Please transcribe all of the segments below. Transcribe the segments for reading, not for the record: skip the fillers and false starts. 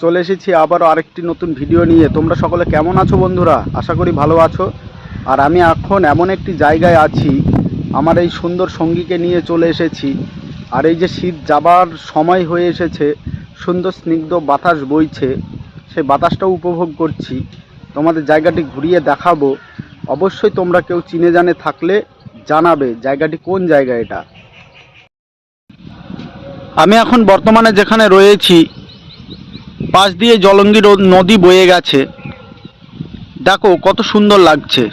চলে এসেছি আবারও আরেকটি নতুন ভিডিও নিয়ে। তোমরা সকলে কেমন আছো বন্ধুরা? আশা করি ভালো আছো। আর আমি এখন এমন একটি জায়গায় আছি, আমার এই সুন্দর সঙ্গীকে নিয়ে চলে এসেছি। আর এই যে শীত যাবার সময় হয়ে এসেছে, সুন্দর স্নিগ্ধ বাতাস বইছে, সেই বাতাসটাও উপভোগ করছি। তোমাদের জায়গাটি ঘুরিয়ে দেখাবো। অবশ্যই তোমরা কেউ চিনে জানে থাকলে জানাবে জায়গাটি কোন জায়গা। এটা আমি এখন বর্তমানে যেখানে রয়েছি, পাশ দিয়ে জলঙ্গি নদী বয়ে গেছে। দেখো কত সুন্দর লাগছে।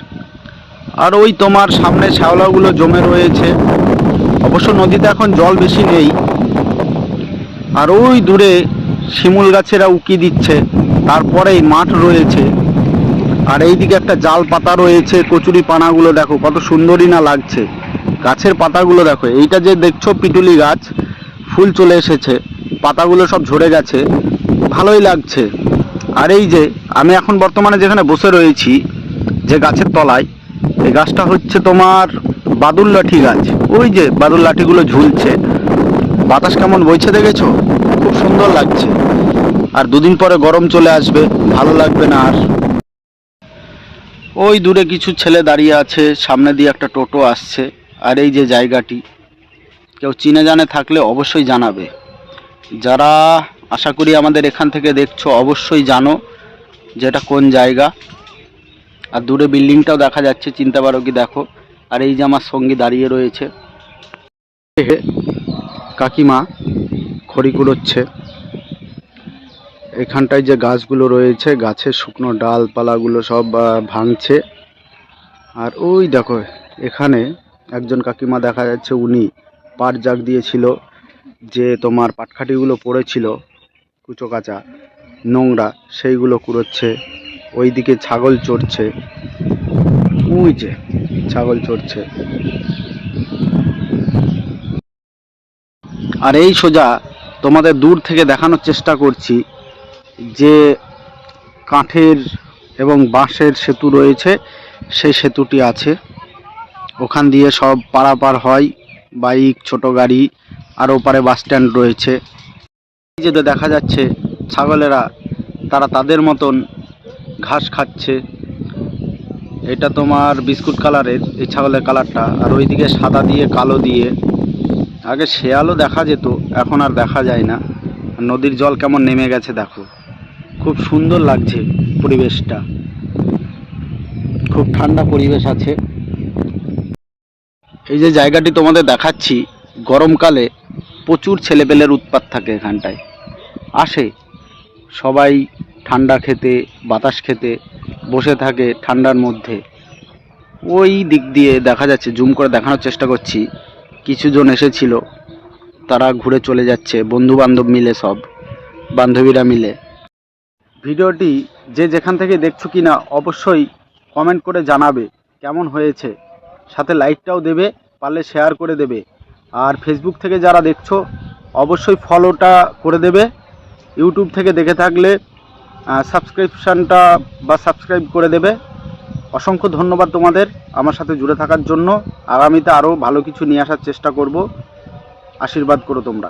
আর ওই তোমার সামনে শ্যাওলাগুলো জমে রয়েছে। অবশ্য নদীতে এখন জল বেশি নেই। আর ওই দূরে শিমুল গাছেরা উকি দিচ্ছে, তারপরেই মাঠ রয়েছে। আর এইদিকে একটা জাল পাতা রয়েছে, কচুরি পানাগুলো দেখো কত সুন্দরই না লাগছে। গাছের পাতাগুলো দেখো, এইটা যে দেখছো পিটুলি গাছ, ফুল চলে এসেছে, পাতাগুলো সব ঝরে গেছে, ভালোই লাগছে। আর এই যে আমি এখন বর্তমানে যেখানে বসে রয়েছি, যে গাছের তলায়, এই গাছটা হচ্ছে তোমার বাদুল লাঠি গাছ। ওই যে বাদুল লাঠিগুলো ঝুলছে, বাতাস কেমন বইছে দেখেছো? খুব সুন্দর লাগছে। আর দুদিন পরে গরম চলে আসবে, ভালো লাগবে না আর। ওই দূরে কিছু ছেলে দাঁড়িয়ে আছে, সামনে দিয়ে একটা টোটো আসছে। আর এই যে জায়গাটি, কেউ চিনে জানে থাকলে অবশ্যই জানাবে। যারা আশা করি আমাদের এখান থেকে দেখছো, অবশ্যই জানো যে এটা কোন জায়গা। আর দূরে বিল্ডিংটাও দেখা যাচ্ছে, চিনতে পারো কি দেখো। আর এই যে আমার সঙ্গী দাঁড়িয়ে রয়েছে, কাকিমা খড়ি কুড়োচ্ছে। এখানটায় যে গাছগুলো রয়েছে, গাছের শুকনো ডালপালাগুলো সব ভাঙছে। আর ওই দেখো এখানে একজন কাকিমা দেখা যাচ্ছে, উনি পাট জাগ দিয়েছিল, যে তোমার পাটখাটিগুলো পড়েছিল কুচো কাচা নোংরা, সেইগুলো কুড়োচ্ছে। ওইদিকে ছাগল চড়ছে, ওই যে ছাগল চড়ছে। আর এই সোজা তোমাদের দূর থেকে দেখানোর চেষ্টা করছি যে কাঠের এবং বাঁশের সেতু রয়েছে, সেই সেতুটি আছে। ওখান দিয়ে সব পারাপার হয়, বাইক, ছোট গাড়ি। আর ওপারে বাস স্ট্যান্ড রয়েছে। এই যে দেখা যাচ্ছে ছাগলেরা, তারা তাদের মতন ঘাস খাচ্ছে। এটা তোমার বিস্কুট কালারের এই ছাগলের কালারটা। আর ওইদিকে সাদা দিয়ে কালো দিয়ে। আগে শেয়ালও দেখা যেত, এখন আর দেখা যায় না। নদীর জল কেমন নেমে গেছে দেখো, খুব সুন্দর লাগছে পরিবেশটা, খুব ঠান্ডা পরিবেশ আছে। এই যে জায়গাটি তোমাদের দেখাচ্ছি, গরমকালে প্রচুর ছেলেপেলের উৎপাত থাকে এখানটায়। আসে সবাই ঠান্ডা খেতে, বাতাস খেতে বসে থাকে ঠান্ডার মধ্যে। ওই দিক দিয়ে দেখা যাচ্ছে, জুম করে দেখানোর চেষ্টা করছি, কিছুজন এসেছিল, তারা ঘুরে চলে যাচ্ছে, বন্ধু বান্ধব মিলে, সব বান্ধবীরা মিলে। ভিডিওটি যে যেখান থেকে দেখছো কিনা অবশ্যই কমেন্ট করে জানাবে কেমন হয়েছে। সাথে লাইকটাও দেবে, পারলে শেয়ার করে দেবে। আর ফেসবুক থেকে যারা দেখছো অবশ্যই ফলোটা করে দেবে। ইউটিউব থেকে দেখে থাকলে সাবস্ক্রাইব করে দেবে। অসংখ্য ধন্যবাদ তোমাদের আমার সাথে জুড়ে থাকার জন্য। আগামীতে আরও ভালো কিছু নিয়ে আসার চেষ্টা করব। আশীর্বাদ করো তোমরা।